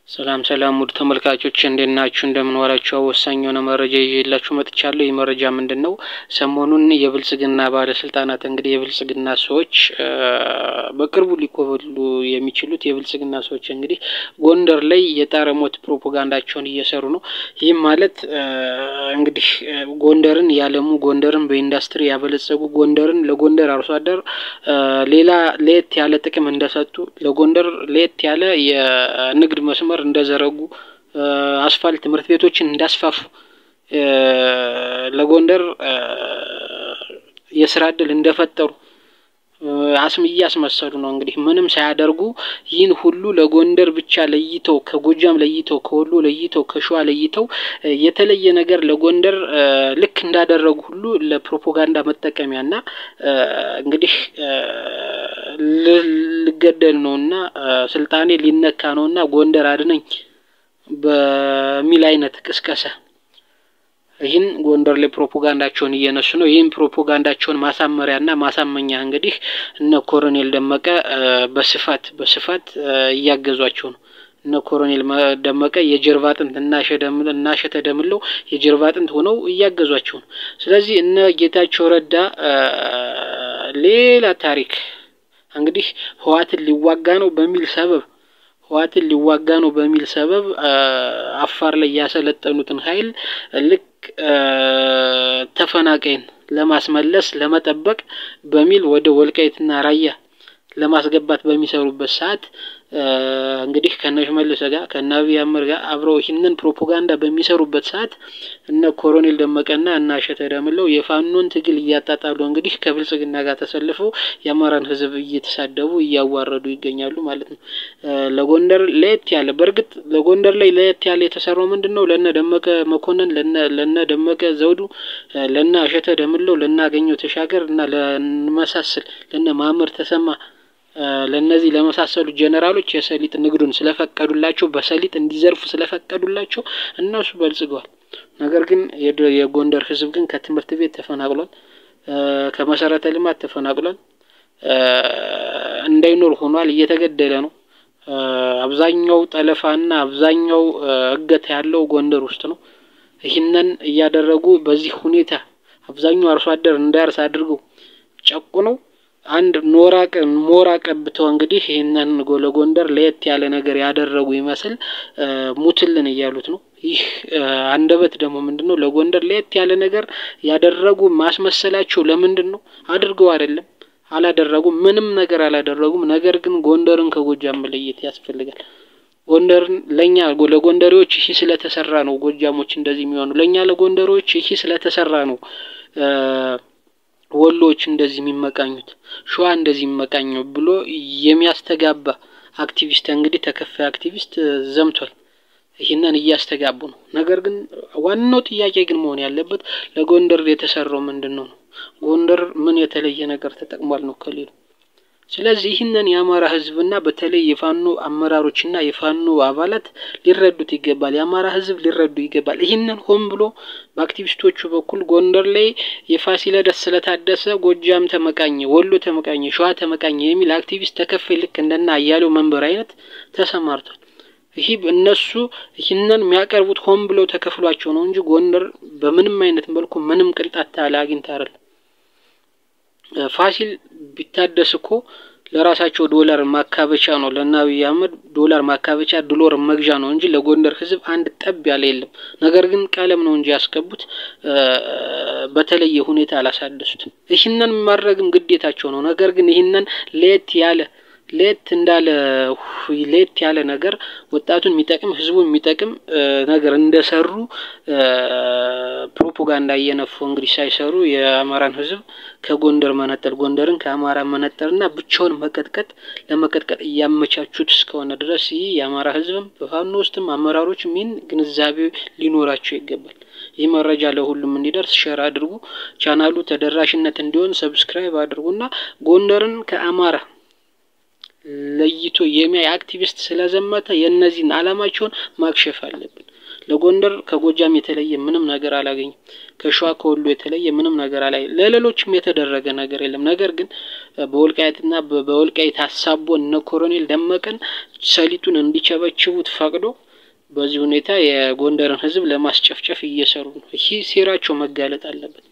ሰላም ሰላም ውድ ተመልካቾች እንደናችሁ እንደምንዋላችሁ ወሳኝ የሆነ መረጃ ይዤላችሁ መጥቻለሁ። ይህ መረጃ ምንድነው? ሰሞኑን የብልጽግና ባለስልጣናት እንግዲህ የብልጽግና ሰዎች በቅርቡ ሊኮበሉ የሚችሉት የብልጽግና ሰዎች እንግዲህ ጎንደር ላይ የጣረ ሞት ፕሮፓጋንዳቸውን እየሰሩ ነው። ይህም ማለት እንግዲህ ጎንደርን ያለሙ ጎንደርን በኢንዱስትሪ ያበለጸጉ ጎንደርን ለጎንደር አርሶ አደር ሌላ ለየት ያለ ጥቅም እንደሰጡ ለጎንደር ለየት ያለ የንግድ መስመር እንደዘረጉ አስፋልት ትምህርት ቤቶችን እንዳስፋፉ ለጎንደር የስራ ዕድል እንደፈጠሩ አስመስሉ ነው። እንግዲህ ምንም ሳያደርጉ ይህን ሁሉ ለጎንደር ብቻ ለይተው ከጎጃም ለይተው ከወሎ ለይተው ከሸዋ ለይተው የተለየ ነገር ለጎንደር ልክ እንዳደረጉ ሁሉ ለፕሮፓጋንዳ መጠቀሚያና እንግዲህ ልገደል ነውና ስልጣኔ ሊነካ ነውና ጎንደር አድነኝ በሚል አይነት ቅስቀሳ ይህን ጎንደር ላይ ፕሮፓጋንዳቸውን እየነሱ ነው። ይህን ፕሮፓጋንዳቸውን ማሳመሪያና ማሳመኛ እንግዲህ እነ ኮሎኔል ደመቀ በስፋት እያገዟቸው ነው። እነ ኮሎኔል ደመቀ የጀርባ አጥንት እና ሸተ ደምለው የጀርባ አጥንት ሆነው እያገዟቸው ነው። ስለዚህ እነ ጌታቸው ረዳ ሌላ ታሪክ እንግዲህ ህዋትን ሊዋጋ ነው በሚል ሰበብ አፋር ላይ ያሰለጠኑትን ኃይል ልክ ተፈናቃይን ለማስመለስ ለመጠበቅ በሚል ወደ ወልቃይትና ራያ ለማስገባት በሚሰሩበት ሰዓት እንግዲህ ከነሽመልስ ጋር ከነአብይ አህመድ ጋር አብረው ይህንን ፕሮፓጋንዳ በሚሰሩበት ሰዓት እነ ኮሎኔል ደመቀና እና ሸተ ደምለው የፋኖን ትግል እያጣጣሉ እንግዲህ ከብልጽግና ጋር ተሰልፈው የአማራን ህዝብ እየተሳደቡ እያዋረዱ ይገኛሉ ማለት ነው። ለጎንደር ለየት ያለ በርግጥ ለጎንደር ላይ ለየት ያለ የተሰራው ምንድነው? ለነ ደመቀ መኮንን ለነ ደመቀ ዘውዱ ለነ ሸተ ደምለው ለነ አገኘው ተሻገር እና ለነመሳሰል ለነ ማመር ተሰማ ለነዚህ ለመሳሰሉ ጀነራሎች የሰሊጥ ንግዱን ስለፈቀዱላቸው በሰሊጥ እንዲዘርፉ ስለፈቀዱላቸው እነሱ በልጽገዋል። ነገር ግን የጎንደር ህዝብ ግን ከትምህርት ቤት ተፈናቅሏል፣ ከመሰረተ ልማት ተፈናቅሏል፣ እንዳይኖር ሆኗል፣ እየተገደለ ነው። አብዛኛው ጠለፋና አብዛኛው እገታ ያለው ጎንደር ውስጥ ነው። ይህንን እያደረጉ በዚህ ሁኔታ አብዛኛው አርሶ አደር እንዳያርስ አድርገው ጨቁነው አንድ ሞራ ቀብተው እንግዲህ ይሄንን ለጎንደር ለየት ያለ ነገር ያደረጉ ይመስል ሙትልን እያሉት ነው። ይህ አንደበት ደግሞ ምንድነው? ለጎንደር ለየት ያለ ነገር ያደረጉ ማስመሰላቸው ለምንድነው? አድርገው አይደለም አላደረጉም፣ ምንም ነገር አላደረጉም። ነገር ግን ጎንደርን ከጎጃም መለየት ያስፈልጋል። ጎንደርን ለኛ ለጎንደሬዎች ይሄ ስለተሰራ ነው ጎጃሞች እንደዚህ የሚሆኑ፣ ለኛ ለጎንደሬዎች ይሄ ስለተሰራ ነው ወሎች እንደዚህ የሚመቃኙት፣ ሸዋ እንደዚህ የሚመቃኘው ብሎ የሚያስተጋባ አክቲቪስት እንግዲህ ተከፋይ አክቲቪስት ዘምቷል። ይሄንን እያስተጋቡ ነው። ነገር ግን ዋናው ጥያቄ ግን መሆን ያለበት ለጎንደር የተሰራው ምንድነው ነው? ጎንደር ምን የተለየ ነገር ተጠቅሟል ነው ከሌሉ? ስለዚህ ይህንን የአማራ ህዝብና በተለይ የፋኖ አመራሮችና የፋኖ አባላት ሊረዱት ይገባል። የአማራ ህዝብ ሊረዱ ይገባል። ይህንን ሆን ብሎ በአክቲቪስቶቹ በኩል ጎንደር ላይ የፋሲለደስ ስለታደሰ ጎጃም ተመቃኘ፣ ወሎ ተመቃኘ፣ ሸዋ ተመቃኘ የሚል አክቲቪስት ተከፋይ ልክ እንደና አያሌው መንበር አይነት ተሰማርቷል። ይሄ እነሱ ይህንን የሚያቀርቡት ሆን ብሎ ተከፍሏቸው ነው እንጂ ጎንደር በምንም አይነት መልኩ ምንም ቅንጣት ታላ አግኝታ አይደለም። ፋሲል ቢታደስ እኮ ለራሳቸው ዶላር ማካበቻ ነው፣ ለአብይ አህመድ ዶላር ማካበቻ ዶላር መግዣ ነው እንጂ ለጎንደር ህዝብ አንድ ጠብ ያለ የለም። ነገር ግን ቀለም ነው እንጂ ያስቀቡት በተለየ ሁኔታ አላሳደሱትም። ይህንን ማድረግም ግዴታቸው ነው። ነገር ግን ይህንን ለየት ያለ ነገር ወጣቱን የሚጠቅም ህዝቡን የሚጠቅም ነገር እንደሰሩ ፕሮፓጋንዳ እየነፉ እንግዲህ ሳይሰሩ የአማራን ህዝብ ከጎንደር መነጠል፣ ጎንደርን ከአማራ መነጠልና ብቻውን ለመቀጥቀጥ እያመቻቹት እስከሆነ ድረስ ይህ የአማራ ህዝብም በፋኖ ውስጥም አመራሮችም ይህን ግንዛቤ ሊኖራቸው ይገባል። ይህ መረጃ ለሁሉም እንዲደርስ ሼር አድርጉ። ቻናሉ ተደራሽነት እንዲሆን ሰብስክራይብ አድርጉና ጎንደርን ከአማራ ለይቶ የሚያይ አክቲቪስት ስለዘመተ የነዚህን አላማቸውን ማክሸፍ አለብን። ለጎንደር ከጎጃም የተለየ ምንም ነገር አላገኝም። ከሸዋ ከወሎ የተለየ ምንም ነገር አላገኝም። ለሌሎችም የተደረገ ነገር የለም። ነገር ግን በወልቃይትና በወልቃይት ሀሳቦ እነ ኮሎኔል ደመቀን ሰሊጡን እንዲቸበችቡት ፈቅዶ በዚህ ሁኔታ የጎንደርን ህዝብ ለማስጨፍጨፍ እየሰሩ ነው። ይህ ሴራቸው መጋለጥ አለበት።